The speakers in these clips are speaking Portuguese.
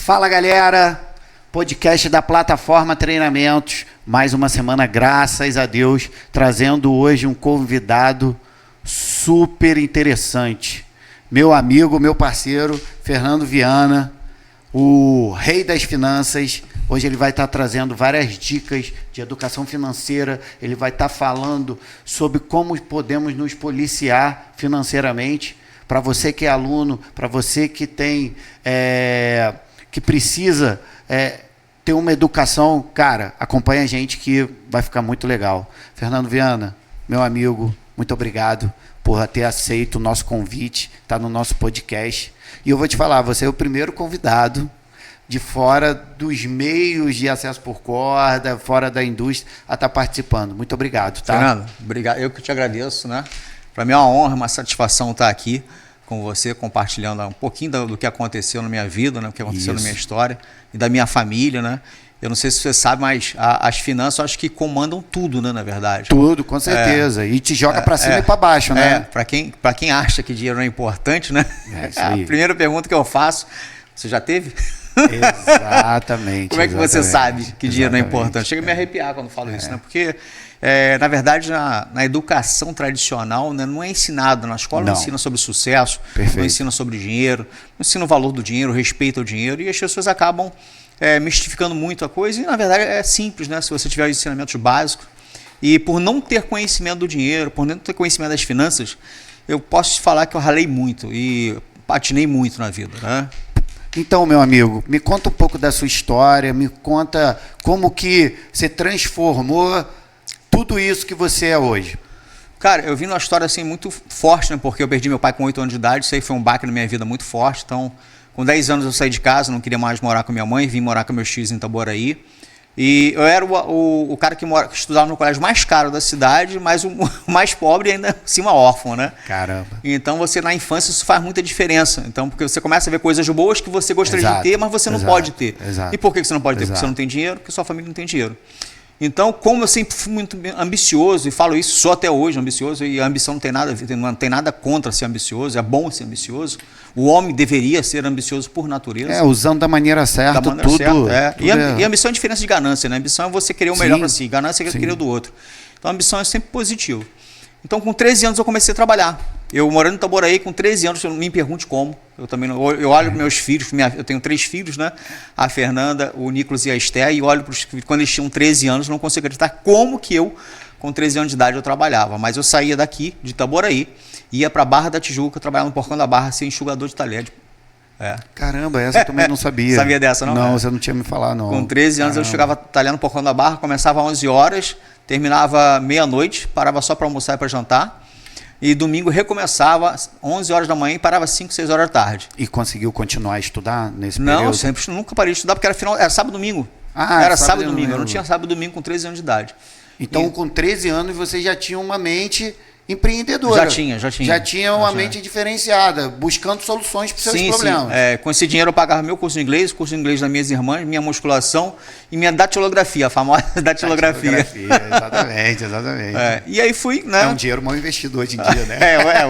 Fala galera, podcast da plataforma Treinamentos, mais uma semana, graças a Deus, trazendo hoje um convidado super interessante, meu amigo, meu parceiro, Fernando Viana, o rei das finanças. Hoje ele vai estar trazendo várias dicas de educação financeira, ele vai estar falando sobre como podemos nos policiar financeiramente, para você que é aluno, para você que tem... que precisa ter uma educação, cara, acompanha a gente que vai ficar muito legal. Fernando Viana, meu amigo, muito obrigado por ter aceito o nosso convite, tá no nosso podcast. E eu vou te falar, você é o primeiro convidado de fora dos meios de acesso por corda, fora da indústria, a estar participando. Muito obrigado, tá? Fernando, obrigado. Eu que te agradeço, né? Para mim é uma honra, uma satisfação estar aqui com você, compartilhando um pouquinho do que aconteceu na minha vida, né, o que aconteceu na minha história e da minha família, né? Eu não sei se você sabe, mas as finanças eu acho que comandam tudo, né, na verdade. Tudo, com certeza. E te joga para cima e para baixo, né? Para quem acha que dinheiro não é importante, né? A primeira pergunta que eu faço, você já teve? Exatamente. Como é que você sabe que dinheiro não é importante? Chega a me arrepiar quando falo isso, né? Porque... na verdade, na educação tradicional, né, não é ensinado. Na escola não ensina sobre sucesso, não ensina sobre dinheiro, não ensina o valor do dinheiro, o respeito ao dinheiro, e as pessoas acabam mistificando muito a coisa, e na verdade é simples, né? Se você tiver os ensinamentos básicos, e por não ter conhecimento do dinheiro, por não ter conhecimento das finanças, eu posso te falar que eu ralei muito e patinei muito na vida, né? Então, meu amigo, me conta um pouco da sua história, me conta como que você transformou tudo isso que você é hoje. Cara, eu vim numa história assim muito forte, né? Porque eu perdi meu pai com 8 anos de idade, isso aí foi um baque na minha vida muito forte. Então, com 10 anos eu saí de casa, não queria mais morar com minha mãe, vim morar com meus tios em Itaboraí. E eu era o cara que estudava no colégio mais caro da cidade, mas o mais pobre e ainda assim órfão, né? Caramba. Então, você na infância, isso faz muita diferença. Então, porque você começa a ver coisas boas que você gostaria de ter, mas você não pode ter. Exato. E por que você não pode ter? Porque você não tem dinheiro, porque sua família não tem dinheiro. Então, como eu sempre fui muito ambicioso, e falo isso, sou até hoje ambicioso, e a ambição não tem nada contra ser ambicioso, é bom ser ambicioso. O homem deveria ser ambicioso por natureza. Usando da maneira certa, tudo. E a ambição é diferença de ganância, né? A ambição é você querer o melhor para si, ganância é querer o do outro. Então, a ambição é sempre positiva. Então, com 13 anos eu comecei a trabalhar. Eu morando em Itaboraí, com 13 anos, não me pergunte como. Eu olho para meus filhos, eu tenho 3 filhos, né? A Fernanda, o Nicolas e a Esther, e olho para os filhos, quando eles tinham 13 anos, não consigo acreditar como que eu, com 13 anos de idade, eu trabalhava. Mas eu saía daqui, de Itaboraí, ia para a Barra da Tijuca, trabalhava no Porcão da Barra, ser enxugador de talher. Caramba, essa eu também não sabia. Sabia dessa, não? Não, você não tinha me falado, não. Com 13 anos eu chegava talhando no Porcão da Barra, começava às 11 horas, terminava meia-noite, parava só para almoçar e para jantar. E domingo recomeçava 11 horas da manhã e parava 5, 6 horas da tarde. E conseguiu continuar a estudar nesse período? Não, nunca parei de estudar, porque era sábado e domingo. Era sábado e domingo. Eu não tinha sábado e domingo com 13 anos de idade. Então, com 13 anos, você já tinha uma mente empreendedora. Já tinha uma mente diferenciada, buscando soluções para os seus problemas. Com esse dinheiro eu pagava meu curso de inglês das minhas irmãs, minha musculação e minha datilografia, a famosa datilografia. Exatamente. E aí fui, né? É um dinheiro mal investido hoje em dia, né?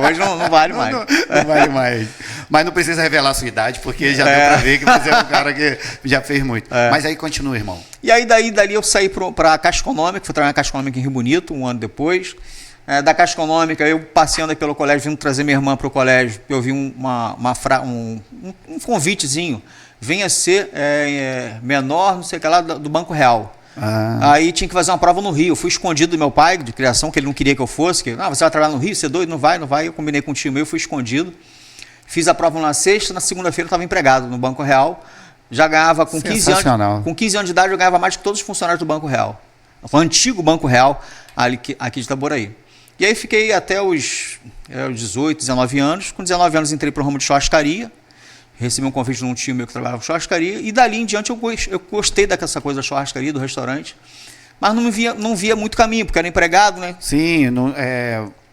Hoje não vale mais. Não vale mais. Mas não precisa revelar a sua idade, porque já deu para ver que você é um cara que já fez muito. Mas aí continua, irmão. E aí dali eu saí para a Caixa Econômica, fui trabalhar na Caixa Econômica em Rio Bonito, um ano depois. Da Caixa Econômica, eu passeando pelo colégio, vindo trazer minha irmã para o colégio, eu vi um convitezinho, venha ser menor, não sei o que lá, do Banco Real. Aí tinha que fazer uma prova no Rio, eu fui escondido do meu pai, de criação, que ele não queria que eu fosse, você vai trabalhar no Rio, você é doido? Não vai, eu combinei com um tio meu, fui escondido, fiz a prova na sexta, na segunda-feira eu estava empregado no Banco Real, já ganhava com 15 anos de idade, eu ganhava mais que todos os funcionários do Banco Real, o antigo Banco Real, aqui de Itaboraí. E aí fiquei até os 18, 19 anos. Com 19 anos entrei para o ramo de churrascaria. Recebi um convite de um tio meu que trabalhava com churrascaria. E dali em diante eu gostei dessa coisa da churrascaria, do restaurante. Mas não via muito caminho, porque era empregado, né? Sim,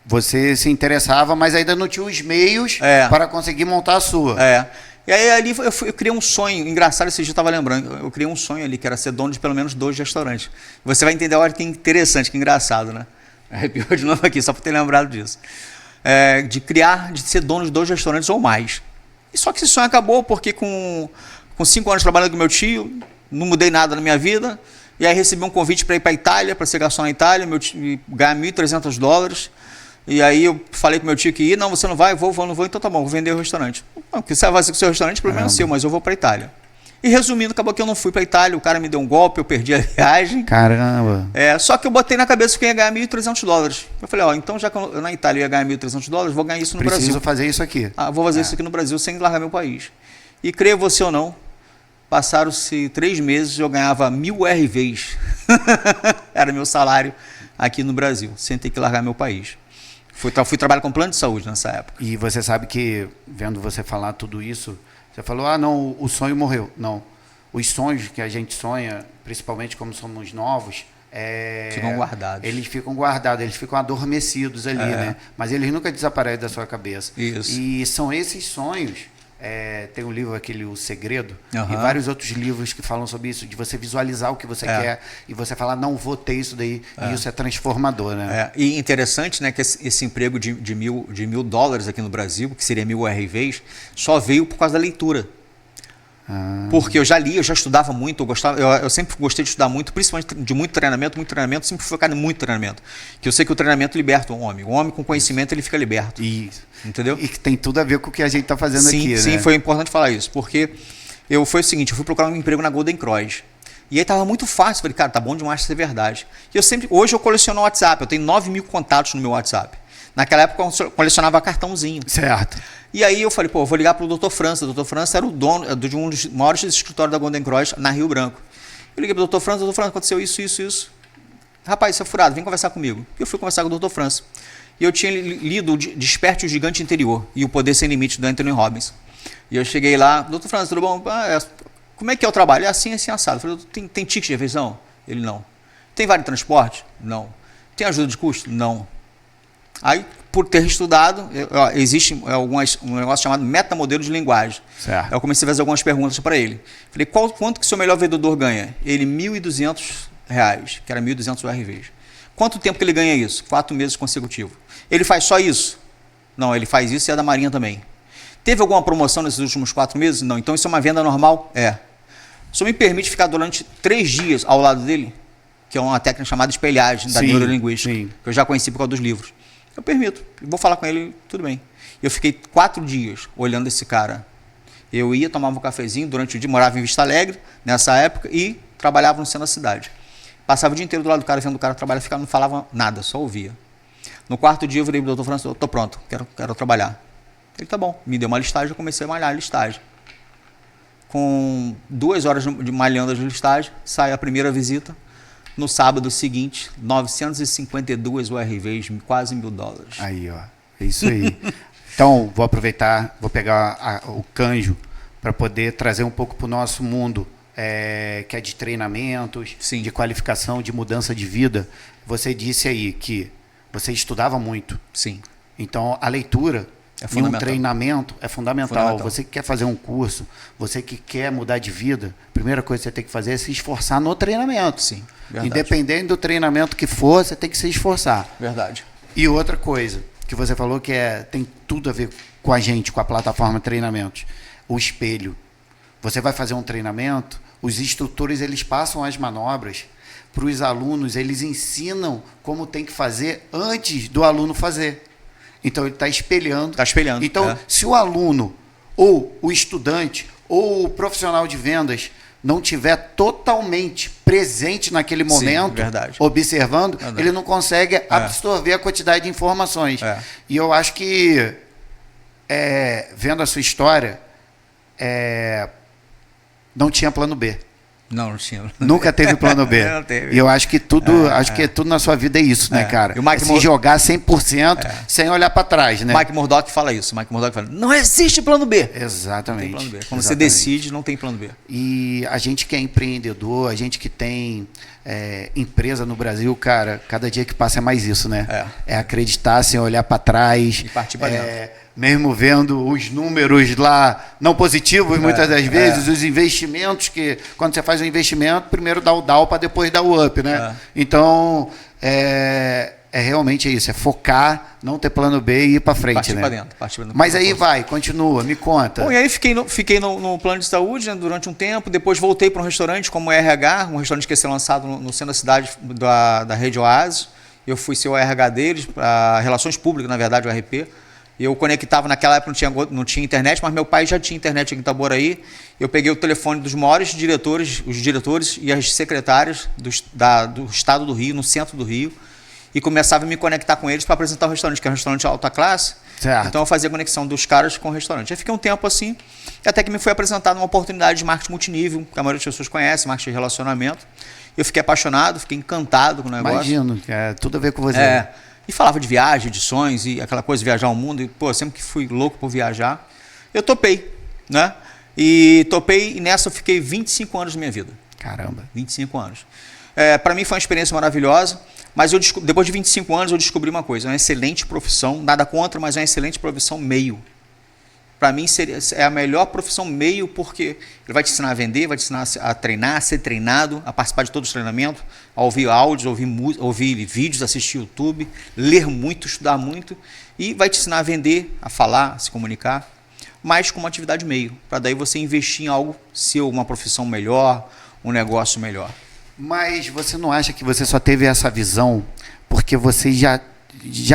você se interessava, mas ainda não tinha os meios para conseguir montar a sua. E aí ali eu criei um sonho, engraçado, esse dia eu estava lembrando, eu criei um sonho ali, que era ser dono de pelo menos 2 restaurantes. Você vai entender, olha que interessante, que engraçado, né? Arrepiou de novo aqui, só para ter lembrado disso. De ser dono de 2 restaurantes ou mais. E só que esse sonho acabou porque com com 5 anos trabalhando com meu tio, não mudei nada na minha vida, e aí recebi um convite para ir para a Itália, para ser garçom na Itália, ganhar $1.300, e aí eu falei com meu tio que ia, não, você não vai, não vou, então tá bom, vou vender o restaurante. Não, que você vai fazer com o seu restaurante, o problema é seu, mas eu vou para a Itália. E resumindo, acabou que eu não fui para a Itália, o cara me deu um golpe, eu perdi a viagem. Caramba! Só que eu botei na cabeça que eu ia ganhar $1.300. Eu falei, então já que eu na Itália eu ia ganhar $1.300, vou ganhar isso no Brasil. Preciso fazer isso aqui. Vou fazer isso aqui no Brasil sem largar meu país. E creia você ou não, passaram-se 3 meses e eu ganhava 1.000 RVs. Era meu salário aqui no Brasil, sem ter que largar meu país. Fui trabalhar com plano de saúde nessa época. E você sabe que, vendo você falar tudo isso, você falou, não, o sonho morreu. Não, os sonhos que a gente sonha, principalmente como somos novos, ficam guardados. Eles ficam guardados, eles ficam adormecidos ali, né? Mas eles nunca desaparecem da sua cabeça. Isso. E são esses sonhos. Tem um livro, O Segredo, e vários outros livros que falam sobre isso, de você visualizar o que você quer e você falar, não vou ter isso daí, e isso é transformador, né? E interessante, né, que esse emprego de $1.000 aqui no Brasil, que seria 1.000 RVs, só veio por causa da leitura. Porque eu já lia, eu já estudava muito, eu sempre gostei de estudar muito, principalmente de muito treinamento, sempre fui focado em muito treinamento. Que eu sei que o treinamento liberta o homem com conhecimento ele fica liberto. Isso. Entendeu? E que tem tudo a ver com o que a gente está fazendo aqui, né? Sim, foi importante falar isso, porque foi o seguinte, eu fui procurar um emprego na Golden Cross. E aí estava muito fácil, falei, cara, tá bom demais ser verdade. E hoje eu coleciono o WhatsApp, eu tenho 9.000 contatos no meu WhatsApp. Naquela época eu colecionava cartãozinho. Certo. E aí eu falei, eu vou ligar para o Dr. França. O Dr. França era o dono de um dos maiores escritórios da Golden Cross na Rio Branco. Eu liguei para o Dr. França, aconteceu isso. Rapaz, isso é furado, vem conversar comigo. E eu fui conversar com o Dr. França. E eu tinha lido Desperte o Gigante Interior e O Poder Sem Limites, do Anthony Robbins. E eu cheguei lá, Dr. França, tudo bom? Como é que é o trabalho? É assim, assado. Eu falei, tem ticket de refeição? Ele, não. Tem vale de transporte? Não. Tem ajuda de custo? Não. Aí, por ter estudado, existe um negócio chamado metamodelo de linguagem. Certo. Eu comecei a fazer algumas perguntas para ele. Falei, quanto que o seu melhor vendedor ganha? Ele, R$1.200, que era 1.200 RVs. Quanto tempo que ele ganha isso? 4 meses consecutivos. Ele faz só isso? Não, ele faz isso e é da Marinha também. Teve alguma promoção nesses últimos 4 meses? Não. Então isso é uma venda normal? Só me permite ficar durante 3 dias ao lado dele, que é uma técnica chamada espelhagem da neurolinguística, que eu já conheci por causa dos livros. Eu permito, vou falar com ele, tudo bem. Eu fiquei 4 dias olhando esse cara. Eu ia, tomava um cafezinho durante o dia, morava em Vista Alegre, nessa época, e trabalhava no centro da cidade. Passava o dia inteiro do lado do cara, vendo o cara trabalhar, ficava, não falava nada, só ouvia. No 4º dia eu virei para o Dr. França, estou pronto, quero trabalhar. Ele, tá bom, me deu uma listagem, eu comecei a malhar a listagem. Com 2 horas de malhando a listagem, sai a primeira visita. No sábado seguinte, 952 URVs, quase $1.000. Aí, ó. É isso aí. Então, vou aproveitar, vou pegar o canjo para poder trazer um pouco para o nosso mundo, que é de treinamentos, de qualificação, de mudança de vida. Você disse aí que você estudava muito. Sim. Então, a leitura e um treinamento é fundamental. Você que quer fazer um curso, você que quer mudar de vida, a primeira coisa que você tem que fazer é se esforçar no treinamento. Sim, verdade. Independente do treinamento que for, você tem que se esforçar. Verdade. E outra coisa que você falou que tem tudo a ver com a gente, com a plataforma Treinamentos, o espelho. Você vai fazer um treinamento, os instrutores eles passam as manobras para os alunos, eles ensinam como tem que fazer antes do aluno fazer. Então, ele está espelhando. Está espelhando. Então, se o aluno, ou o estudante, ou o profissional de vendas não tiver totalmente presente naquele momento, observando, ele não consegue absorver a quantidade de informações. E eu acho que, vendo a sua história, não tinha plano B. Não tinha. Nunca teve plano B. Não teve. E eu acho que tudo, que tudo na sua vida é isso, né, cara? E o Mike se jogar 100% sem olhar para trás, né? Mike Murdock fala isso. Mike Murdock fala, não existe plano B. Exatamente. Não tem plano B. Quando você decide, não tem plano B. E a gente que é empreendedor, a gente que tem empresa no Brasil, cara, cada dia que passa é mais isso, né? É acreditar sem olhar para trás. E partir para dentro. Mesmo vendo os números lá não positivos, muitas das vezes, os investimentos, que quando você faz um investimento, primeiro dá o down para depois dar o up, né? Então, realmente isso, é focar, não ter plano B e ir para frente, partir né? para dentro. Mas aí vai, continua, me conta. Bom, e aí fiquei no plano de saúde, né, durante um tempo, depois voltei para um restaurante como RH, um restaurante que ia ser lançado no centro da cidade da Rede Oasis. Eu fui ser o RH deles, para Relações Públicas, na verdade, o RP. Eu conectava, naquela época não tinha internet, mas meu pai já tinha internet aqui em Itaboraí. Eu peguei o telefone dos maiores diretores, os diretores e as secretárias do estado do Rio, no centro do Rio, e começava a me conectar com eles para apresentar o restaurante, que é um restaurante de alta classe. Certo. Então eu fazia a conexão dos caras com o restaurante. Aí fiquei um tempo assim, até que me foi apresentada uma oportunidade de marketing multinível, que a maioria das pessoas conhece, marketing de relacionamento. Eu fiquei apaixonado, fiquei encantado com o negócio. Imagino, é tudo a ver com você. E falava de viagem, de sonhos e aquela coisa de viajar o mundo. E, sempre que fui louco por viajar, eu topei, né? E nessa eu fiquei 25 anos da minha vida. Caramba. 25 anos. Para mim foi uma experiência maravilhosa, mas depois de 25 anos eu descobri uma coisa, é uma excelente profissão, nada contra, mas é uma excelente profissão meio. Para mim é a melhor profissão meio, porque ele vai te ensinar a vender, vai te ensinar a treinar, a ser treinado, a participar de todos os treinamentos, a ouvir áudios, ouvir vídeos, assistir YouTube, ler muito, estudar muito, e vai te ensinar a vender, a falar, a se comunicar, mas com uma atividade meio, para daí você investir em algo seu, uma profissão melhor, um negócio melhor. Mas você não acha que você só teve essa visão porque você já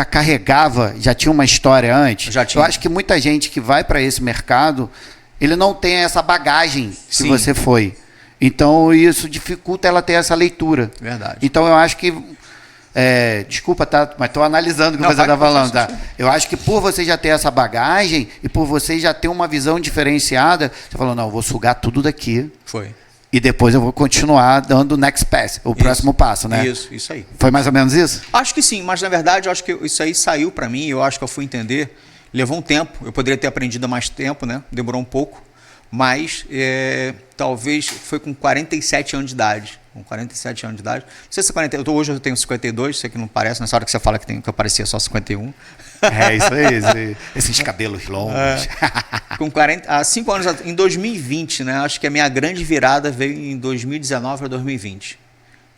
carregava, já tinha uma história antes? Já tinha. Eu acho que muita gente que vai para esse mercado, ele não tem essa bagagem que Sim. você foi. Então, isso dificulta ela ter essa leitura. Verdade. Então, eu acho que... desculpa, tá? Mas estou analisando o que você está falando. Tá? Eu acho que por você já ter essa bagagem e por você já ter uma visão diferenciada, você falou, não, eu vou sugar tudo daqui. Foi. E depois eu vou continuar dando o next pass, o próximo passo, né? Isso aí. Foi mais ou menos isso? Acho que sim, mas na verdade eu acho que isso aí saiu para mim, eu acho que eu fui entender, levou um tempo, eu poderia ter aprendido há mais tempo, né? Demorou um pouco, mas talvez foi com 47 anos de idade. Com 47 anos de idade. Não sei se é 40, hoje eu tenho 52, sei que não parece, nessa hora que você fala que eu parecia só 51. Isso aí, esses cabelos longos. Com 40, há 5 anos, em 2020, né? Acho que a minha grande virada veio em 2019 para 2020.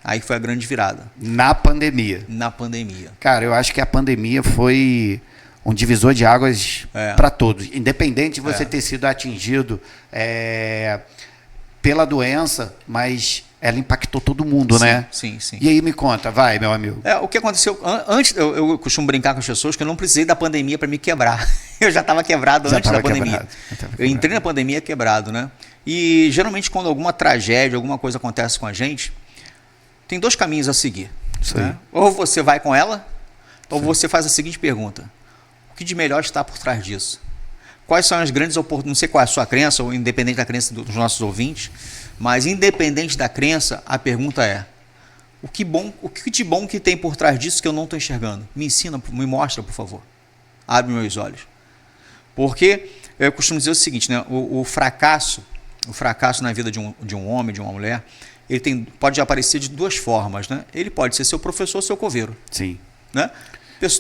Aí foi a grande virada. Na pandemia. Na pandemia. Cara, eu acho que a pandemia foi um divisor de águas para todos. Independente de você ter sido atingido pela doença, mas ela impactou todo mundo, né? Sim. E aí me conta, vai, meu amigo. O que aconteceu antes, eu costumo brincar com as pessoas que eu não precisei da pandemia para me quebrar. Eu já estava quebrado antes da pandemia. Eu entrei na pandemia quebrado, né? E geralmente quando alguma tragédia, alguma coisa acontece com a gente, tem 2 caminhos a seguir. Né? Ou você vai com ela, ou você faz a seguinte pergunta: o que de melhor está por trás disso? Quais são as grandes oportunidades? Não sei qual é a sua crença, ou independente da crença dos nossos ouvintes, mas independente da crença, a pergunta é: o que de bom que tem por trás disso que eu não estou enxergando? Me ensina, me mostra, por favor. Abre meus olhos. Porque eu costumo dizer o seguinte, né? O fracasso na vida de um homem, de uma mulher, ele pode aparecer de 2 formas, né? Ele pode ser seu professor ou seu coveiro. Sim. Né?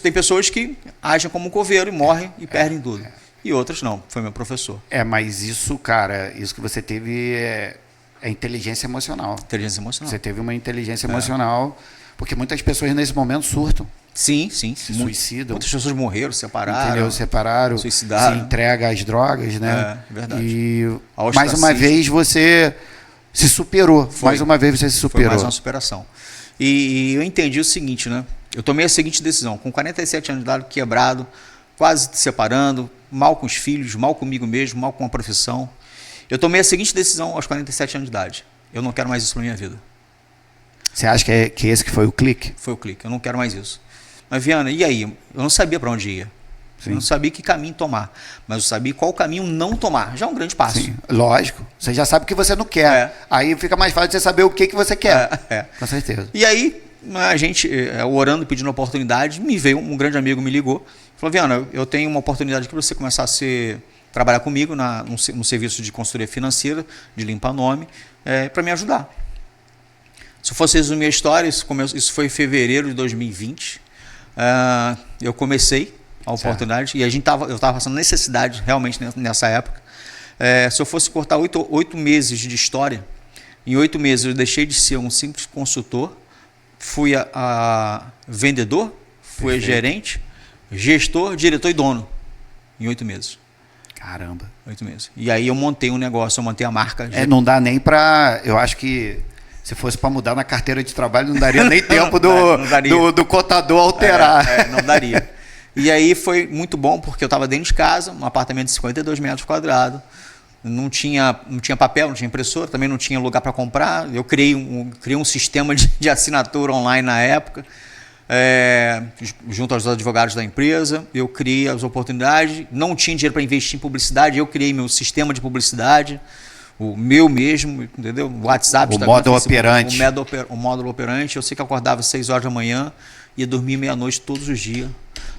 Tem pessoas que agem como um coveiro e morrem e perdem tudo. E outras não, foi meu professor. Mas isso, cara, isso que você teve é inteligência emocional. Inteligência emocional. Você teve uma inteligência emocional, porque muitas pessoas nesse momento surtam. Sim. Suicidam. Muitas pessoas morreram, separaram, suicidaram. Se entrega às drogas, né? Verdade. E mais uma vez você se superou. Mais uma vez você se superou. Foi mais uma superação. E eu entendi o seguinte, né? Eu tomei a seguinte decisão, com 47 anos de idade, quebrado, quase se separando, mal com os filhos, mal comigo mesmo, mal com a profissão. Eu tomei a seguinte decisão aos 47 anos de idade: eu não quero mais isso na minha vida. Você acha que esse que foi o clique? Foi o clique, eu não quero mais isso. Mas, Viana, e aí? Eu não sabia para onde ia. Sim. Eu não sabia que caminho tomar, mas eu sabia qual caminho não tomar. Já é um grande passo. Sim, lógico. Você já sabe o que você não quer. Aí fica mais fácil de você saber o que você quer. Com certeza. E aí, a gente, orando, pedindo oportunidade, me veio um grande amigo, me ligou, falou: Viana, eu tenho uma oportunidade aqui para você começar a trabalhar comigo no serviço de consultoria financeira, de limpar nome, para me ajudar. Se eu fosse resumir a história, isso foi em fevereiro de 2020. Eu comecei a oportunidade, e eu estava passando necessidade realmente nessa época. Se eu fosse cortar 8 meses de história, em 8 meses eu deixei de ser um simples consultor, fui a vendedor, fui Perfeito. gerente, gestor, diretor e dono em 8 meses. Caramba. 8 meses. E aí eu montei um negócio, eu montei a marca. Não dá nem para... Eu acho que se fosse para mudar na carteira de trabalho, não daria nem tempo do contador alterar. Não daria. E aí foi muito bom, porque eu estava dentro de casa, um apartamento de 52 metros quadrados, não tinha papel, não tinha impressora, também não tinha lugar para comprar. Eu criei um sistema de assinatura online na época, junto aos advogados da empresa. Eu criei as oportunidades, não tinha dinheiro para investir em publicidade, eu criei meu sistema de publicidade, o meu mesmo, entendeu? O WhatsApp, o módulo operante. O módulo operante. Eu sei que eu acordava às 6 horas da manhã, ia dormir meia-noite todos os dias,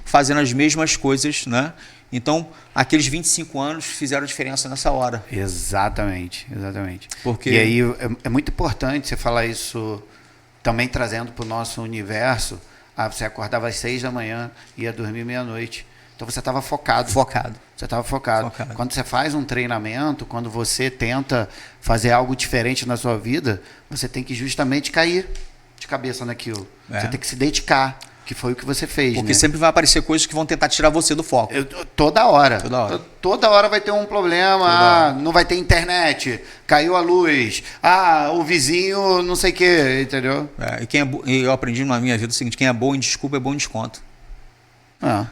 fazendo as mesmas coisas, né? Então, aqueles 25 anos fizeram diferença nessa hora. Exatamente. Porque... E aí é muito importante você falar isso também trazendo para o nosso universo. Você acordava às 6 da manhã, ia dormir meia-noite. Então você estava focado. Você estava focado. Quando você faz um treinamento, quando você tenta fazer algo diferente na sua vida, você tem que justamente cair de cabeça naquilo. Você tem que se dedicar, que foi o que você fez. Porque sempre vai aparecer coisas que vão tentar tirar você do foco. Toda hora. Toda hora vai ter um problema. Não vai ter internet, caiu a luz, o vizinho não sei o que, entendeu? E eu aprendi na minha vida o seguinte: quem é bom em desculpa é bom em desconto.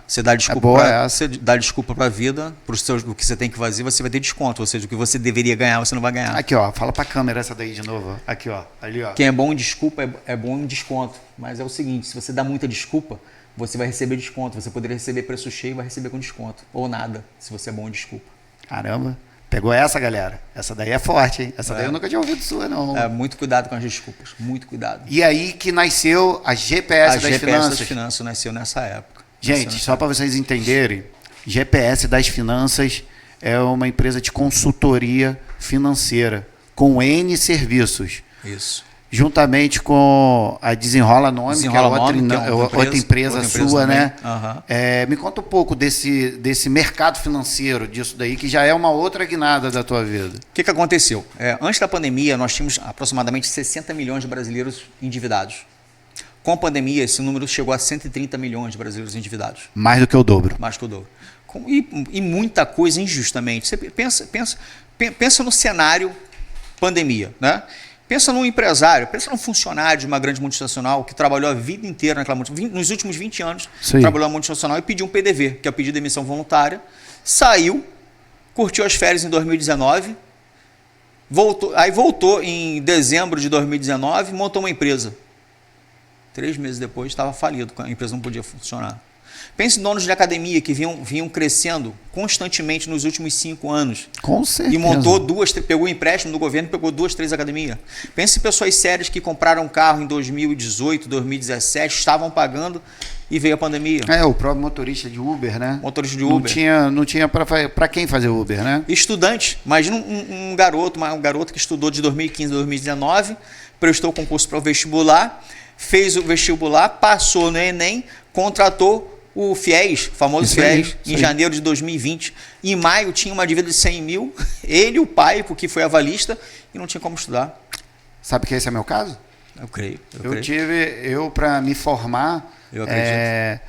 Você dá desculpa para a vida, para o que você tem que fazer, você vai ter desconto. Ou seja, o que você deveria ganhar, você não vai ganhar. Aqui, ó, fala para a câmera essa daí de novo. Aqui, ó, ali, ó. Quem é bom em desculpa é bom em desconto. Mas é o seguinte: se você dá muita desculpa, você vai receber desconto. Você poderia receber preço cheio e vai receber com desconto. Ou nada, se você é bom em desculpa. Caramba. Pegou essa, galera? Essa daí é forte, hein? Essa daí eu nunca tinha ouvido sua, não. Muito cuidado com as desculpas. Muito cuidado. E aí que nasceu a GPS das Finanças. A GPS das Finanças nasceu nessa época. Gente, só para vocês entenderem, GPS das Finanças é uma empresa de consultoria financeira com N serviços. Isso. Juntamente com a Desenrola Nome, que é outra empresa sua, também, né? Uhum. Me conta um pouco desse mercado financeiro, disso daí, que já é uma outra guinada da tua vida. O que aconteceu? Antes da pandemia, nós tínhamos aproximadamente 60 milhões de brasileiros endividados. Com a pandemia, esse número chegou a 130 milhões de brasileiros endividados. Mais do que o dobro. Mais que o dobro. E muita coisa injustamente. Você pensa no cenário pandemia, né? Pensa num empresário, pensa num funcionário de uma grande multinacional que trabalhou a vida inteira naquela multinacional, nos últimos 20 anos, trabalhou na multinacional e pediu um PDV, que é o pedido de demissão voluntária, saiu, curtiu as férias em 2019, voltou em dezembro de 2019 e montou uma empresa. 3 meses depois estava falido, a empresa não podia funcionar. Pense em donos de academia que vinham crescendo constantemente nos últimos 5 anos. Com certeza. E montou pegou empréstimo do governo e pegou 2, 3 academias. Pense em pessoas sérias que compraram carro em 2018, 2017, estavam pagando e veio a pandemia. O próprio motorista de Uber, né? Motorista de Uber. Não tinha para quem fazer Uber, né? Estudante. Imagina um garoto que estudou de 2015 a 2019, prestou o concurso para o vestibular, fez o vestibular, passou no Enem, contratou o FIES, famoso FIES, em janeiro de 2020. Em maio tinha uma dívida de 100 mil, ele e o pai, porque foi avalista, e não tinha como estudar. Sabe que esse é meu caso? Eu creio. Eu para me formar, eu acredito. É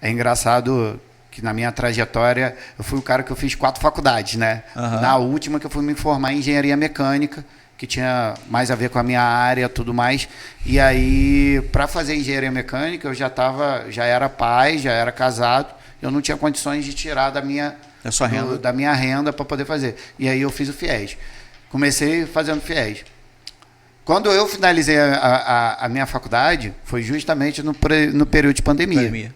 engraçado que na minha trajetória, eu fui o cara que eu fiz 4 faculdades, né? Uhum. Na última que eu fui me formar em engenharia mecânica, que tinha mais a ver com a minha área e tudo mais. E aí, para fazer engenharia mecânica, eu já era pai, já era casado, eu não tinha condições de tirar da minha renda para poder fazer. E aí eu fiz o FIES. Comecei fazendo FIES. Quando eu finalizei a minha faculdade, foi justamente no período de pandemia.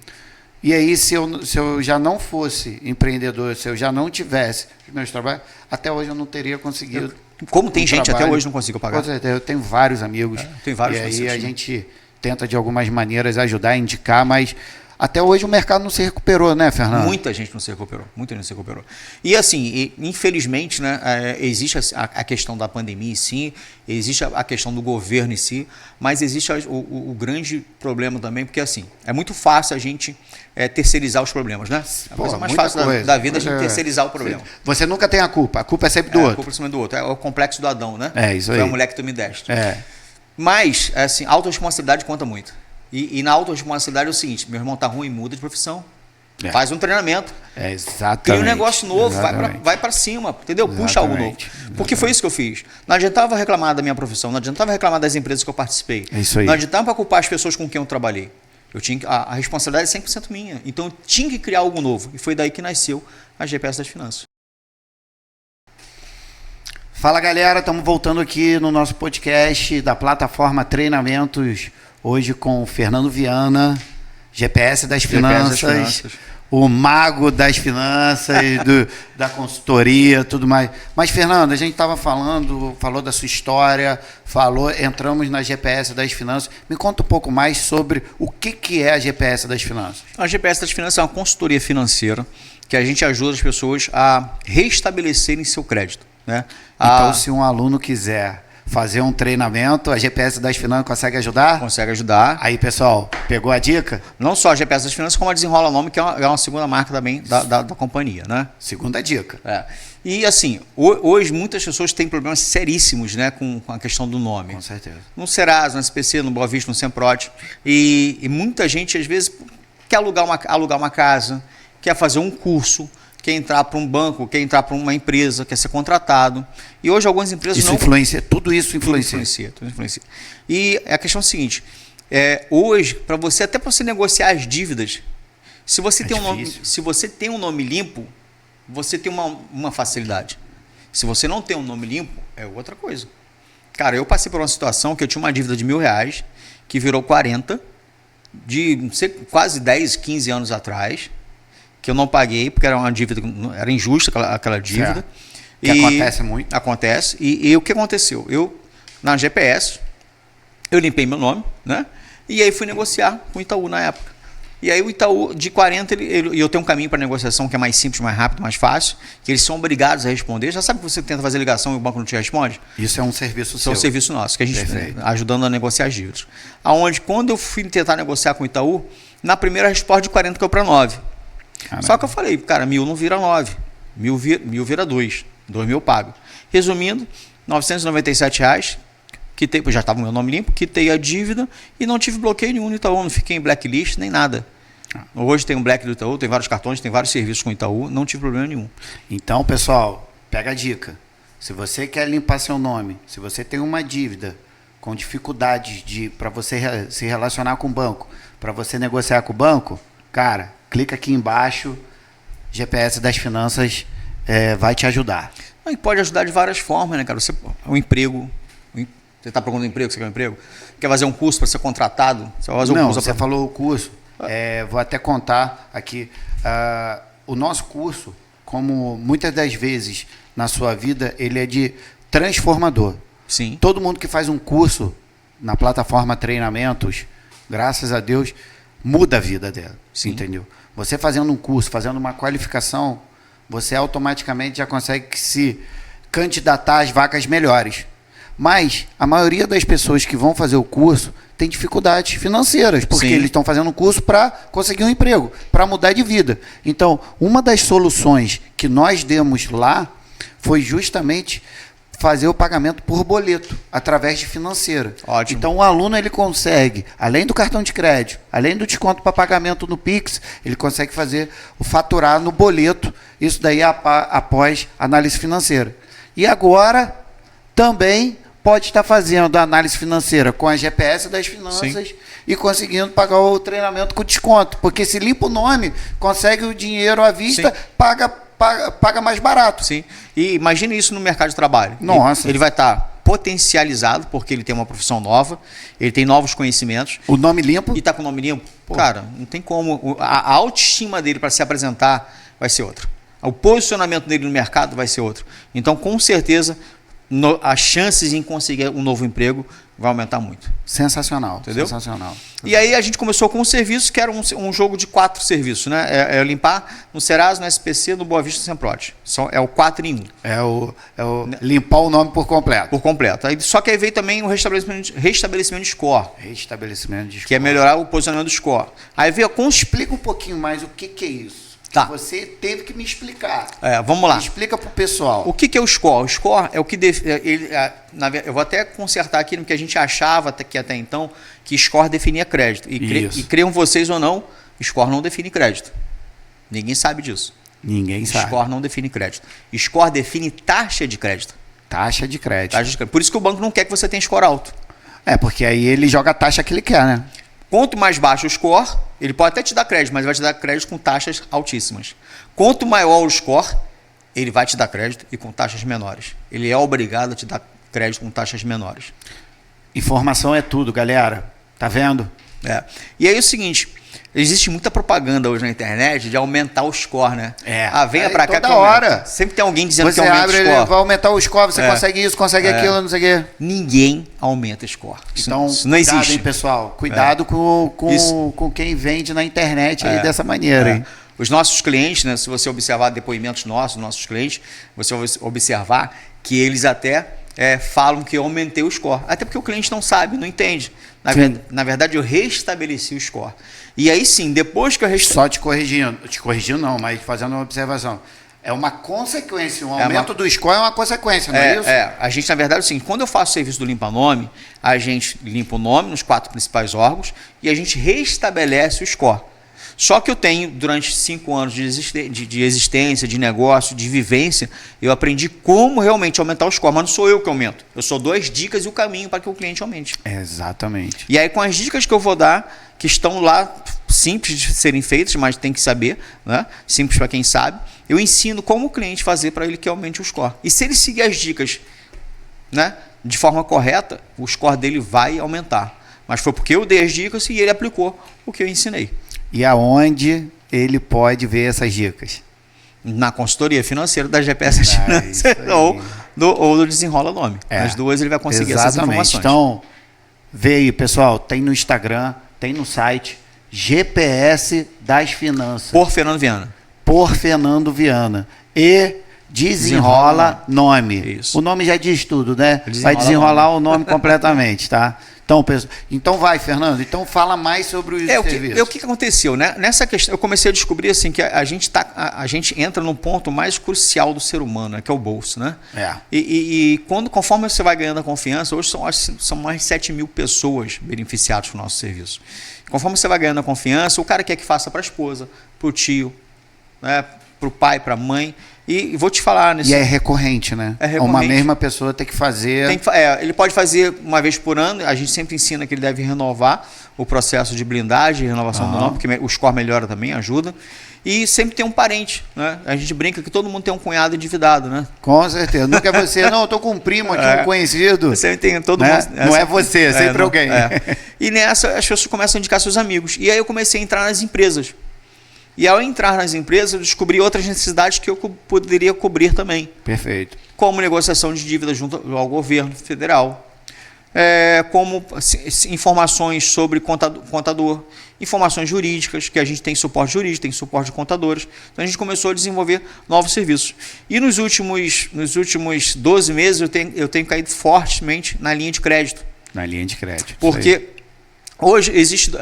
E aí, se eu já não fosse empreendedor, se eu já não tivesse os meus trabalhos, até hoje eu não teria conseguido. Como tem gente até hoje não consigo pagar. Com certeza, eu tenho vários amigos. Tem vários. E aí a gente tenta de algumas maneiras ajudar, indicar, mas até hoje o mercado não se recuperou, né, Fernando? Muita gente não se recuperou. E assim, infelizmente, né, existe a questão da pandemia em si, existe a questão do governo em si, mas existe o grande problema também, porque assim, é muito fácil a gente terceirizar os problemas, né? A coisa mais fácil da vida é a gente terceirizar o problema. Você nunca tem a culpa é sempre do outro. A culpa é sempre do outro. É o complexo do Adão, né? É isso aí. Foi a mulher que tu me deste. É. Mas, assim, a autorresponsabilidade conta muito. E na autorresponsabilidade é o seguinte, meu irmão tá ruim, muda de profissão. Faz um treinamento. Exatamente. Cria um negócio novo, vai para cima, entendeu? Exatamente. Puxa algo novo. Porque foi isso que eu fiz. Não adiantava reclamar da minha profissão, não adiantava reclamar das empresas que eu participei. É isso aí. Não adiantava culpar as pessoas com quem eu trabalhei. A responsabilidade é 100% minha. Então eu tinha que criar algo novo. E foi daí que nasceu a GPS das Finanças. Fala galera, estamos voltando aqui no nosso podcast da plataforma Treinamentos, hoje com o Fernando Viana, GPS das Finanças, o mago das finanças, da consultoria, tudo mais. Mas Fernando, a gente estava falou da sua história, entramos na GPS das Finanças. Me conta um pouco mais sobre o que é a GPS das Finanças. A GPS das Finanças é uma consultoria financeira que a gente ajuda as pessoas a restabelecerem seu crédito. Né? Então, se um aluno quiser fazer um treinamento, a GPS das Finanças consegue ajudar? Consegue ajudar. Aí, pessoal, pegou a dica? Não só a GPS das Finanças, como a Desenrola Nome, que é uma segunda marca também da companhia. Né? Segunda dica. E assim, hoje muitas pessoas têm problemas seríssimos, né, com a questão do nome. Com certeza. No Serasa, no SPC, no Boa Vista, no Semprote. E muita gente, às vezes, quer alugar uma casa, quer fazer um curso, quer entrar para um banco, quer entrar para uma empresa, quer ser contratado. E hoje algumas empresas tudo isso influencia. Tudo influencia. E a questão é a seguinte, hoje, para você negociar as dívidas, se você tem um nome limpo, você tem uma facilidade. Se você não tem um nome limpo, é outra coisa. Cara, eu passei por uma situação que eu tinha uma dívida de R$1.000, que virou 40, de quase 10, 15 anos atrás, que eu não paguei, porque era uma dívida, era injusta aquela dívida. Que acontece muito. Acontece. E o que aconteceu? Eu, na GPS, eu limpei meu nome, né? E aí fui negociar com o Itaú na época. E aí o Itaú, de 40, eu tenho um caminho para negociação que é mais simples, mais rápido, mais fácil, que eles são obrigados a responder. Já sabe que você tenta fazer ligação e o banco não te responde? Isso é um serviço seu. Isso é um serviço nosso, que a gente ajudando a negociar as dívidas. Aonde, quando eu fui tentar negociar com o Itaú, na primeira resposta de 40 caiu para 9. Caramba. Só que eu falei, cara, 1.000 não vira 9, 1.000 vira 2, 2.000 eu pago. Resumindo, R$997, já estava o meu nome limpo, quitei a dívida e não tive bloqueio nenhum no Itaú, não fiquei em blacklist nem nada. Hoje tem um black do Itaú, tem vários cartões, tem vários serviços com o Itaú, não tive problema nenhum. Então, pessoal, pega a dica. Se você quer limpar seu nome, se você tem uma dívida com dificuldades para você se relacionar com o banco, para você negociar com o banco, cara, clica aqui embaixo, GPS das Finanças vai te ajudar. E pode ajudar de várias formas, né, cara? O emprego, você está procurando emprego, você quer um emprego? Quer fazer um curso para ser contratado? Você vai fazer um curso você falou o curso, vou até contar aqui. O nosso curso, como muitas das vezes na sua vida, ele é de transformador. Sim. Todo mundo que faz um curso na plataforma Treinamentos, graças a Deus, muda a vida dela. Sim. Entendeu? Você fazendo um curso, fazendo uma qualificação, você automaticamente já consegue se candidatar às vagas melhores. Mas a maioria das pessoas que vão fazer o curso tem dificuldades financeiras, porque eles estão fazendo um curso para conseguir um emprego, para mudar de vida. Então, uma das soluções que nós demos lá foi justamente fazer o pagamento por boleto, através de financeira. Ótimo. Então, o aluno ele consegue, além do cartão de crédito, além do desconto para pagamento no Pix, ele consegue fazer o faturar no boleto, isso daí após análise financeira. E agora, também pode estar fazendo a análise financeira com a GPS das Finanças e conseguindo pagar o treinamento com desconto, porque se limpa o nome, consegue o dinheiro à vista, paga mais barato. Sim. E imagine isso no mercado de trabalho. Nossa. Ele vai estar potencializado, porque ele tem uma profissão nova, ele tem novos conhecimentos. O nome limpo. E está com o nome limpo. Pô. Cara, não tem como. A autoestima dele para se apresentar vai ser outra. O posicionamento dele no mercado vai ser outro. Então, com certeza, as chances em conseguir um novo emprego vai aumentar muito. Sensacional. Entendeu? Sensacional. E aí a gente começou com um serviço que era um jogo de 4 serviços, né? Limpar no Serasa, no SPC, no Boa Vista e no Semprote. É o 4 em 1. É o limpar o nome por completo. Por completo. Só que aí veio também o restabelecimento de score. Restabelecimento de score. Que é melhorar o posicionamento do score. Aí veio Explica um pouquinho mais o que é isso. Tá. Você teve que me explicar. Vamos lá. Me explica pro pessoal. O que é o score? O score é o que... eu vou até consertar aqui, porque a gente achava que até então que score definia crédito. E creiam vocês ou não, score não define crédito. Ninguém sabe disso. Ninguém sabe. Score não define crédito. Score define taxa de crédito. Taxa de crédito. Taxa de crédito. Por isso que o banco não quer que você tenha score alto. Porque aí ele joga a taxa que ele quer, né? Quanto mais baixo o score, ele pode até te dar crédito, mas vai te dar crédito com taxas altíssimas. Quanto maior o score, ele vai te dar crédito e com taxas menores. Ele é obrigado a te dar crédito com taxas menores. Informação é tudo, galera. Tá vendo? E aí é o seguinte, existe muita propaganda hoje na internet de aumentar o score, né? Venha pra cá toda hora. Sempre tem alguém dizendo você que aumenta o score. Vai aumentar o score, você consegue isso, consegue aquilo, não sei o quê. Ninguém aumenta score. Então, isso não existe. Cuidado, hein, pessoal. Cuidado com quem vende na internet aí dessa maneira. Hein? Os nossos clientes, né, se você observar depoimentos nossos clientes, você vai observar que eles até falam que eu aumentei o score. Até porque o cliente não sabe, não entende. Na verdade, eu restabeleci o score. E aí sim, depois que eu Só te corrigindo não, mas fazendo uma observação. É uma consequência, um aumento do score é uma consequência, não é isso? A gente, na verdade, assim, quando eu faço o serviço do limpa-nome, a gente limpa o nome nos 4 principais órgãos e a gente restabelece o score. Só que eu tenho, durante 5 anos de existência, de negócio, de vivência, eu aprendi como realmente aumentar o score, mas não sou eu que aumento. Eu só dou as dicas e o caminho para que o cliente aumente. Exatamente. E aí, com as dicas que eu vou dar, que estão lá, simples de serem feitas, mas tem que saber, né? Simples para quem sabe, eu ensino como o cliente fazer para ele que aumente o score. E se ele seguir as dicas, né, de forma correta, o score dele vai aumentar. Mas foi porque eu dei as dicas e ele aplicou o que eu ensinei. E aonde ele pode ver essas dicas? Na consultoria financeira da GPS Financeira ou do Desenrola Nome. As duas ele vai conseguir essas informações. Então, vê aí, pessoal, tem no Instagram, tem no site, GPS das Finanças. Por Fernando Viana. Por Fernando Viana. E Desenrola Nome. Isso. O nome já diz tudo, né? Vai desenrolar o nome completamente, tá? Então vai, Fernando. Então fala mais sobre os serviços. O que aconteceu, né? Nessa questão, eu comecei a descobrir assim, que a gente entra no ponto mais crucial do ser humano, né? Que é o bolso, né? Conforme você vai ganhando a confiança, hoje são mais de 7 mil pessoas beneficiadas com o nosso serviço. Conforme você vai ganhando a confiança, o cara quer que faça para a esposa, para o tio, né? Para o pai, para a mãe. E vou te falar... E é recorrente, né? É recorrente. Uma mesma pessoa tem que fazer... ele pode fazer uma vez por ano, a gente sempre ensina que ele deve renovar o processo de blindagem, renovação do nome, porque o score melhora também, ajuda. E sempre tem um parente, né? A gente brinca que todo mundo tem um cunhado endividado, né? Com certeza. Nunca é você, não, eu tô com um primo aqui, um conhecido. Sempre tem todo né? mundo... Não é você, é sempre alguém. E nessa, as pessoas começam a indicar seus amigos. E aí eu comecei a entrar nas empresas. E ao entrar nas empresas, eu descobri outras necessidades que eu poderia cobrir também. Perfeito. Como negociação de dívidas junto ao governo federal, como informações sobre contador, informações jurídicas, que a gente tem suporte jurídico, tem suporte de contadores. Então a gente começou a desenvolver novos serviços. E nos últimos 12 meses eu tenho caído fortemente na linha de crédito. Na linha de crédito. Porque... Hoje existem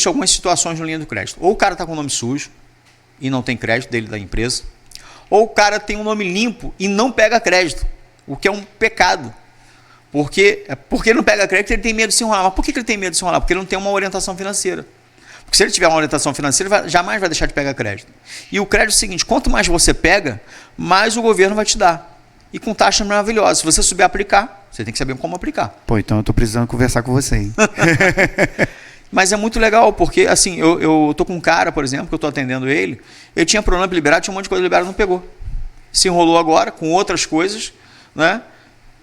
algumas situações na linha do crédito. Ou o cara está com o nome sujo e não tem crédito dele da empresa, ou o cara tem um nome limpo e não pega crédito, o que é um pecado. Porque ele não pega crédito, ele tem medo de se enrolar. Mas por que ele tem medo de se enrolar? Porque ele não tem uma orientação financeira. Porque se ele tiver uma orientação financeira, jamais vai deixar de pegar crédito. E o crédito é o seguinte, quanto mais você pega, mais o governo vai te dar. E com taxas maravilhosas. Se você souber aplicar, você tem que saber como aplicar. Então eu estou precisando conversar com você, hein? Mas é muito legal, porque assim, eu tô com um cara, por exemplo, que eu estou atendendo ele, ele tinha problema de liberar, tinha um monte de coisa liberada, não pegou. Se enrolou agora com outras coisas, né?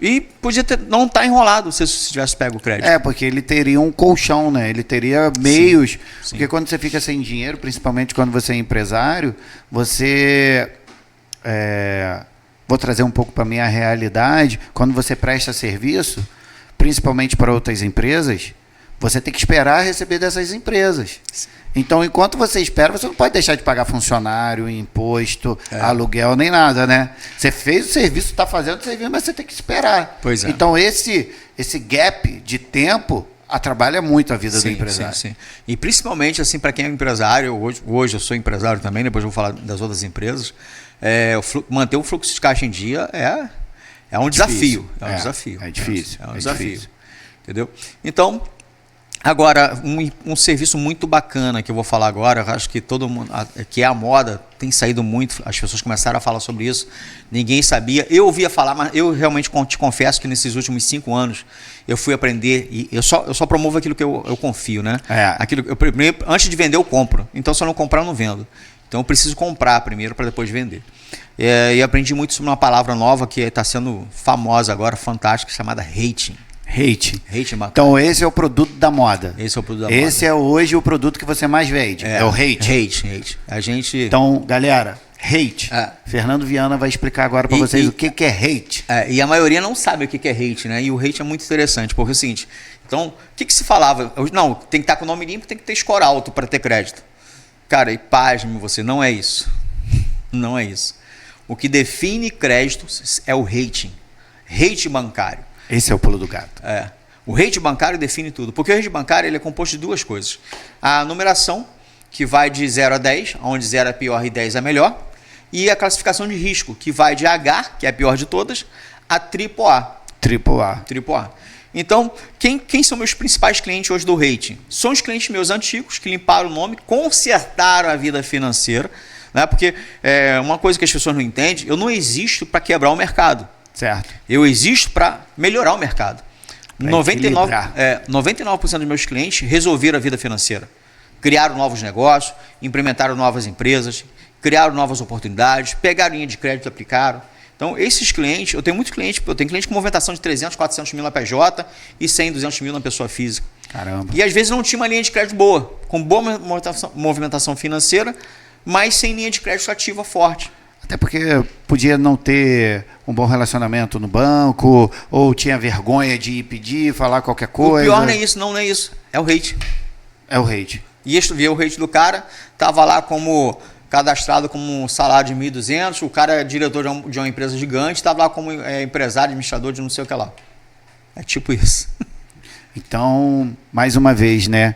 E podia não estar enrolado se tivesse pego o crédito. Porque ele teria um colchão, né? Ele teria meios. Sim. Porque quando você fica sem dinheiro, principalmente quando você é empresário, você... Vou trazer um pouco para a minha realidade. Quando você presta serviço, principalmente para outras empresas, você tem que esperar receber dessas empresas. Então, enquanto você espera, você não pode deixar de pagar funcionário, imposto, aluguel, nem nada, né? Você fez o serviço, está fazendo o serviço, mas você tem que esperar. Pois é. Então, esse gap de tempo, atrapalha muito a vida do empresário. Sim. E principalmente, assim, para quem é empresário, hoje eu sou empresário também, depois eu vou falar das outras empresas, manter o fluxo de caixa em dia é um desafio. É um desafio. É difícil. É um desafio. Entendeu? Então, agora, um serviço muito bacana que eu vou falar agora, eu acho que todo mundo, que é a moda, tem saído muito, as pessoas começaram a falar sobre isso, ninguém sabia, eu ouvia falar, mas eu realmente te confesso que nesses últimos 5 anos eu fui aprender, e eu só promovo aquilo que eu confio, né? Primeiro, antes de vender eu compro, então se eu não comprar eu não vendo. Então eu preciso comprar primeiro para depois vender. E aprendi muito sobre uma palavra nova que está sendo famosa agora, fantástica, chamada hating. Hate. Bancário. Então esse é o produto da moda. Esse é o produto da moda. Esse é hoje o produto que você mais vende. É o hate. A gente... Então, galera, hate. Fernando Viana vai explicar agora para vocês o que é hate. E a maioria não sabe o que é hate, né? E o hate é muito interessante, porque é o seguinte, então, o que se falava? Não, tem que estar com o nome limpo, tem que ter score alto para ter crédito. Cara, e pasme você, não é isso. Não é isso. O que define crédito é o rating. Hate bancário. Esse é o pulo do gato. O rate bancário define tudo. Porque o rate bancário ele é composto de 2 coisas. A numeração, que vai de 0 a 10, onde 0 é pior e 10 é melhor. E a classificação de risco, que vai de H, que é a pior de todas, a AAA. AAA. Então, quem são meus principais clientes hoje do rating? São os clientes meus antigos, que limparam o nome, consertaram a vida financeira. Né? Porque uma coisa que as pessoas não entendem, eu não existo para quebrar o mercado. Certo. Eu existo para melhorar o mercado. 99% dos meus clientes resolveram a vida financeira. Criaram novos negócios, implementaram novas empresas, criaram novas oportunidades, pegaram linha de crédito e aplicaram. Então, esses clientes, eu tenho muitos clientes, eu tenho cliente com movimentação de 300, 400 mil na PJ e 100, 200 mil na pessoa física. Caramba. E às vezes não tinha uma linha de crédito boa, com boa movimentação financeira, mas sem linha de crédito ativa forte. Até porque podia não ter um bom relacionamento no banco, ou tinha vergonha de ir pedir, falar qualquer coisa. O pior não é isso, não é isso. É o rate. É o rate. E via o rate do cara, estava lá como cadastrado como um salário de 1.200, o cara é diretor de uma empresa gigante, estava lá como empresário, administrador de não sei o que lá. É tipo isso. Então, mais uma vez, né?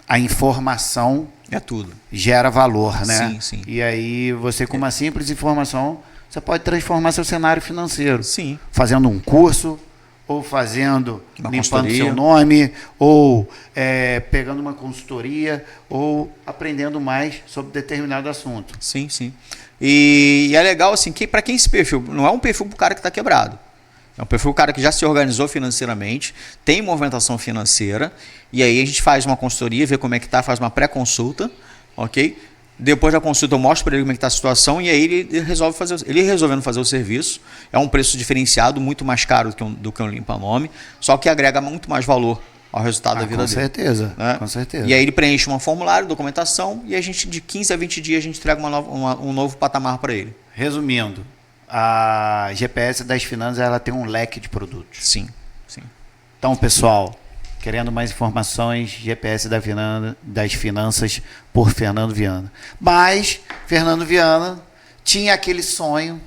A informação... É tudo. Gera valor, né? Sim. E aí você, com uma simples informação, você pode transformar seu cenário financeiro. Sim. Fazendo um curso, ou limpando consultoria. seu nome, ou pegando uma consultoria, ou aprendendo mais sobre determinado assunto. Sim. E é legal, assim, que para quem esse perfil, não é um perfil para o cara que está quebrado. É um perfil do cara que já se organizou financeiramente, tem movimentação financeira, e aí a gente faz uma consultoria, vê como é que está, faz uma pré-consulta, ok? Depois da consulta eu mostro para ele como é que está a situação, e aí ele resolvendo fazer o serviço, é um preço diferenciado, muito mais caro do que um limpa-nome, só que agrega muito mais valor ao resultado da vida dele. Com certeza. E aí ele preenche um formulário, documentação, e a gente de 15 a 20 dias a gente entrega um novo patamar para ele. Resumindo, a GPS das Finanças ela tem um leque de produtos. Sim. Então, pessoal, querendo mais informações, GPS das Finanças por Fernando Viana. Mas Fernando Viana tinha aquele sonho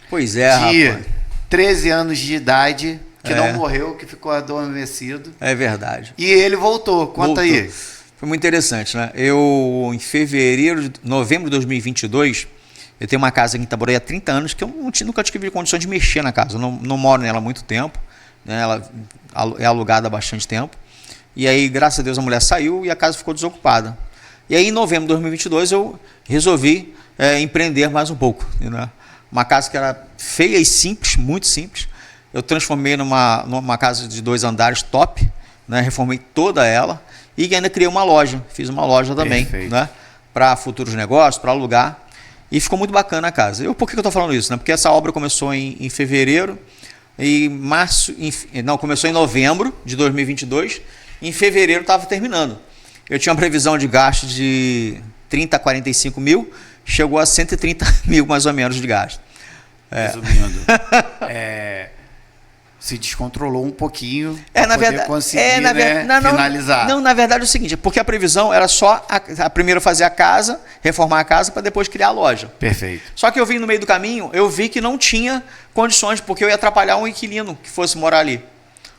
de rapaz. 13 anos de idade, que não morreu, que ficou adormecido. É verdade. E ele voltou. Conta aí. Foi muito interessante, né? Eu, em novembro de 2022... Eu tenho uma casa aqui em Itaboraí há 30 anos que eu nunca tive condições de mexer na casa. Eu não moro nela há muito tempo, né? Ela é alugada há bastante tempo. E aí, graças a Deus, a mulher saiu e a casa ficou desocupada. E aí, em novembro de 2022, eu resolvi empreender mais um pouco. Né? Uma casa que era feia e simples, muito simples. Eu transformei numa casa de 2 andares top, né? Reformei toda ela e ainda criei uma loja. Fiz uma loja também, né? Para futuros negócios, para alugar. E ficou muito bacana a casa. Por que eu estou falando isso? Né? Porque essa obra começou em fevereiro, começou em novembro de 2022, em fevereiro estava terminando. Eu tinha uma previsão de gasto de 30 a 45 mil, chegou a 130 mil mais ou menos de gasto. Resumindo, se descontrolou um pouquinho para poder conseguir finalizar. Não, na verdade é o seguinte, porque a previsão era só primeiro fazer a casa, reformar a casa para depois criar a loja. Perfeito. Só que eu vim no meio do caminho, eu vi que não tinha condições, porque eu ia atrapalhar um inquilino que fosse morar ali.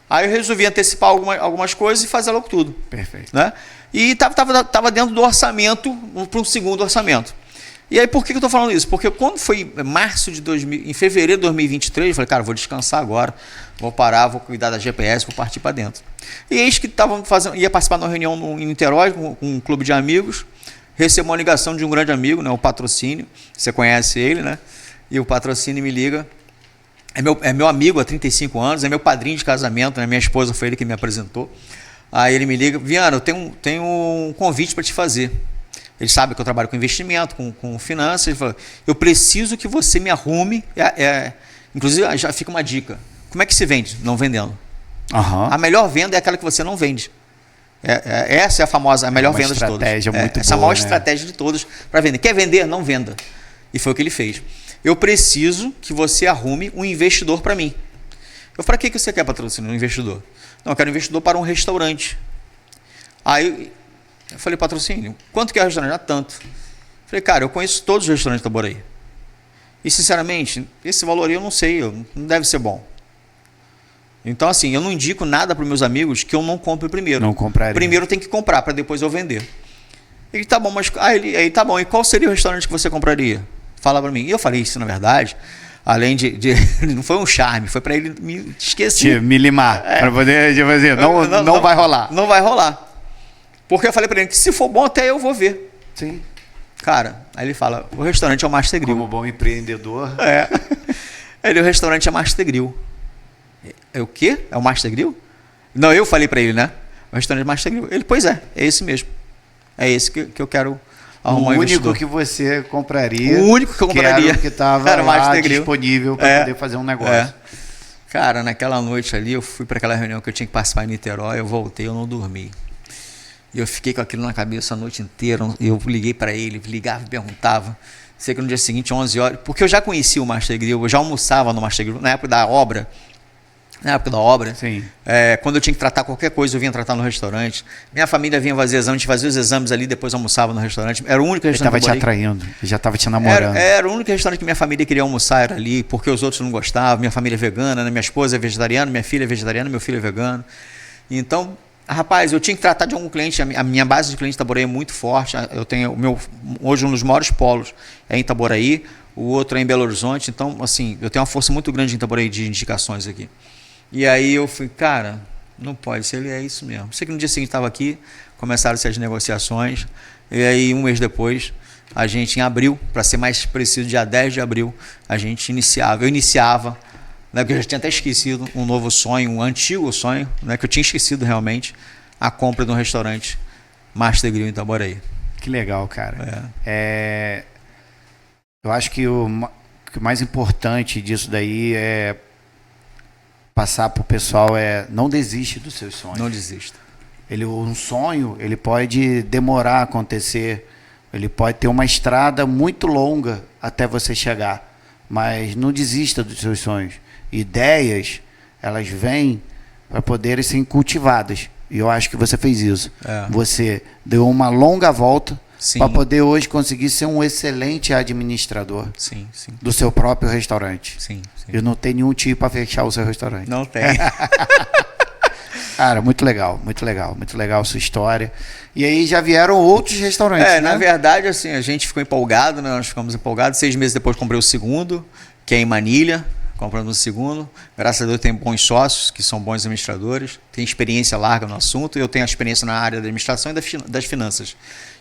Aí eu resolvi antecipar algumas coisas e fazer logo tudo. Perfeito. Né? E estava dentro do orçamento, para um segundo orçamento. E aí, por que eu estou falando isso? Porque quando foi em fevereiro de 2023, eu falei, cara, vou descansar agora, vou parar, vou cuidar da GPS, vou partir para dentro. E eis que ia participar de uma reunião em Niterói com um clube de amigos, recebo uma ligação de um grande amigo, né, o Patrocínio, você conhece ele, né? E o Patrocínio me liga, é meu amigo há 35 anos, é meu padrinho de casamento, né? Minha esposa foi ele que me apresentou. Aí ele me liga, Viana, eu tenho um convite para te fazer. Ele sabe que eu trabalho com investimento, com finanças. Ele falou, eu preciso que você me arrume. Inclusive, já fica uma dica. Como é que se vende? Não vendendo. Uhum. A melhor venda é aquela que você não vende. Essa é a melhor venda de todas. Estratégia muito essa é a boa, maior né? estratégia de todas para vender. Quer vender? Não venda. E foi o que ele fez. Eu preciso que você arrume um investidor para mim. Para que você quer patrocinar um investidor? Não, eu quero um investidor para um restaurante. Aí eu falei, Patrocínio, quanto que é o restaurante? Ah, tanto. Falei, cara, eu conheço todos os restaurantes da Itaboraí. E, sinceramente, esse valor aí eu não sei, não deve ser bom. Então, assim, eu não indico nada para os meus amigos que eu não compre primeiro. Não compraria. Primeiro tem que comprar, para depois eu vender. Ele, tá bom, mas... Aí, tá bom, e qual seria o restaurante que você compraria? Fala para mim. E eu falei isso, na verdade, além de não foi um charme, foi para ele me esquecer. Me limar, para poder dizer, não vai rolar. Não vai rolar. Porque eu falei para ele que se for bom até eu vou ver. Sim. Cara, aí ele fala, o restaurante é o Master Grill. Como bom empreendedor. O restaurante é Master Grill. É o quê? É o Master Grill? Não, eu falei para ele, né? O restaurante é Master Grill. Ele, pois é esse mesmo. É esse que eu quero arrumar. O único que você compraria. O único que eu compraria. Que estava lá disponível para poder fazer um negócio. Cara, naquela noite ali, eu fui para aquela reunião que eu tinha que participar em Niterói, eu voltei, eu não dormi. E eu fiquei com aquilo na cabeça a noite inteira. Eu liguei para ele, ligava e perguntava. Sei que no dia seguinte, 11 horas, porque eu já conhecia o Master Grill, eu já almoçava no Master Grill na época da obra. Sim. Quando eu tinha que tratar qualquer coisa, eu vinha tratar no restaurante. Minha família vinha fazer exame, a gente fazia os exames ali, depois almoçava no restaurante. Era o único restaurante. Ele estava te atraindo, ele já estava te namorando. Era o único restaurante que minha família queria almoçar, era ali, porque os outros não gostavam. Minha família é vegana, né? Minha esposa é vegetariana, minha filha é vegetariana, meu filho é vegano. Então, rapaz, eu tinha que tratar de algum cliente. A minha base de cliente de Itaboraí é muito forte. Eu tenho hoje um dos maiores polos é em Itaboraí, o outro é em Belo Horizonte. Então, assim, eu tenho uma força muito grande em Itaboraí de indicações aqui. E aí eu fui, cara, não pode ser, é isso mesmo. Sei que no dia seguinte estava aqui, começaram-se as negociações, e aí um mês depois, a gente em abril, para ser mais preciso, dia 10 de abril, eu iniciava, né, porque eu já tinha até esquecido um novo sonho, um antigo sonho, né, que eu tinha esquecido realmente, a compra de um restaurante Master Grill em Itaboraí. Que legal, cara. Eu acho que o mais importante disso daí é passar para o pessoal não desiste dos seus sonhos. Não desista. Um sonho, ele pode demorar a acontecer, ele pode ter uma estrada muito longa até você chegar, mas não desista dos seus sonhos. Ideias, elas vêm para poderem ser cultivadas, e eu acho que você fez isso. Você deu uma longa volta para poder hoje conseguir ser um excelente administrador do seu próprio restaurante. Sim. E não tem nenhum tio para fechar o seu restaurante. Não tem. Cara, muito legal a sua história. E aí já vieram outros restaurantes, né? Na verdade, assim, a gente ficou empolgado, né? Nós ficamos empolgados. 6 meses depois comprei o segundo, que é em Manilha. Compramos o segundo. Graças a Deus tem bons sócios, que são bons administradores. Tem experiência larga no assunto. Eu tenho a experiência na área da administração e das finanças.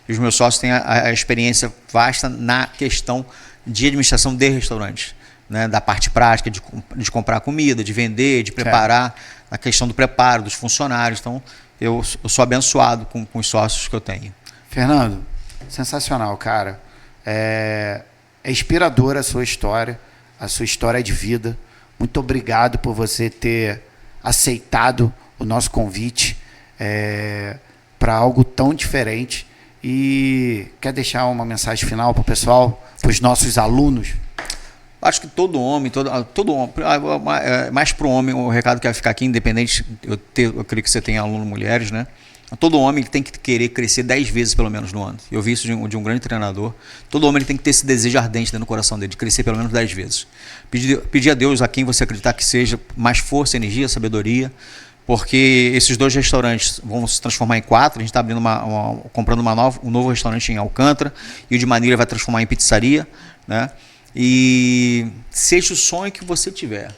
E os meus sócios têm a experiência vasta na questão de administração de restaurantes, né? Da parte prática, de comprar comida, de vender, de preparar, a questão do preparo dos funcionários. Então, eu sou abençoado com os sócios que eu tenho. Fernando, sensacional, cara. É inspiradora a sua história de vida. Muito obrigado por você ter aceitado o nosso convite para algo tão diferente. E quer deixar uma mensagem final para o pessoal, para os nossos alunos? Acho que todo homem, mais para o homem, o recado que vai ficar aqui, independente, eu creio que você tem aluno mulheres, né? Todo homem tem que querer crescer 10 vezes pelo menos no ano. Eu vi isso de um grande treinador. Todo homem tem que ter esse desejo ardente dentro do coração dele, de crescer pelo menos 10 vezes. Pedir a Deus, a quem você acreditar que seja, mais força, energia, sabedoria, porque esses 2 restaurantes vão se transformar em 4. A gente está abrindo comprando um novo restaurante em Alcântara, e o de Manilha vai transformar em pizzaria, né? E seja o sonho que você tiver,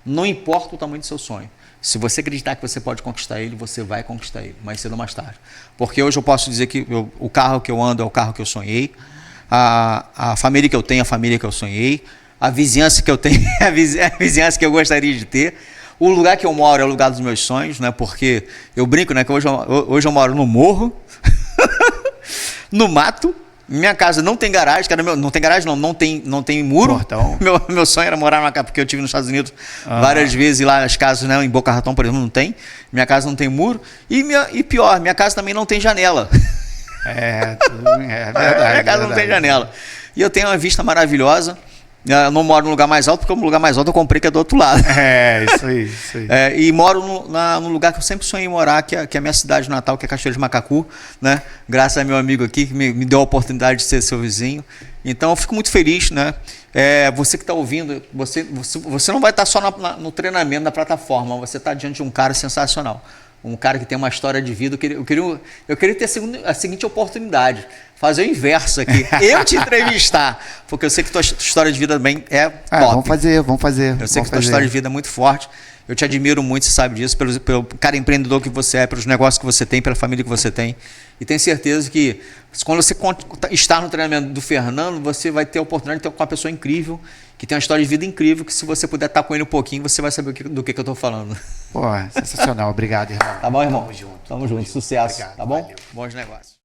não importa o tamanho do seu sonho. Se você acreditar que você pode conquistar ele, você vai conquistar ele, mais cedo ou mais tarde. Porque hoje eu posso dizer que o carro que eu ando é o carro que eu sonhei, a família que eu tenho é a família que eu sonhei, a vizinhança que eu tenho é a vizinhança que eu gostaria de ter, o lugar que eu moro é o lugar dos meus sonhos, né? Porque eu brinco, né, que hoje eu moro no morro, no mato. Minha casa não tem garagem, não tem garagem, não tem muro. Meu sonho era morar numa casa, porque eu estive nos Estados Unidos várias vezes, e lá as casas, né, em Boca Raton, por exemplo, não tem. Minha casa não tem muro. E pior, minha casa também não tem janela. É verdade. Minha casa não tem janela. E eu tenho uma vista maravilhosa. Eu não moro no lugar mais alto, porque o lugar mais alto eu comprei, que é do outro lado. Isso aí. E moro no lugar que eu sempre sonhei em morar, que é a minha cidade natal, que é Cachoeira de Macacu, né? Graças a meu amigo aqui, que me deu a oportunidade de ser seu vizinho. Então eu fico muito feliz, né? Você que está ouvindo, você não vai estar só no treinamento da plataforma, você está diante de um cara sensacional. Um cara que tem uma história de vida. Eu queria ter a seguinte oportunidade: fazer o inverso aqui. Eu te entrevistar. Porque eu sei que tua história de vida também é top. Vamos fazer. Eu sei que tua história de vida é muito forte. Eu te admiro muito, você sabe disso, pelo cara empreendedor que você é, pelos negócios que você tem, pela família que você tem. E tenho certeza que quando você está no treinamento do Fernando, você vai ter a oportunidade de ter com uma pessoa incrível, que tem uma história de vida incrível, que se você puder estar com ele um pouquinho, você vai saber do que eu estou falando. Pô, sensacional. Obrigado, irmão. Tá bom, irmão? Tamo junto. Tamo junto. Sucesso. Obrigado, tá bom? Valeu. Bons negócios.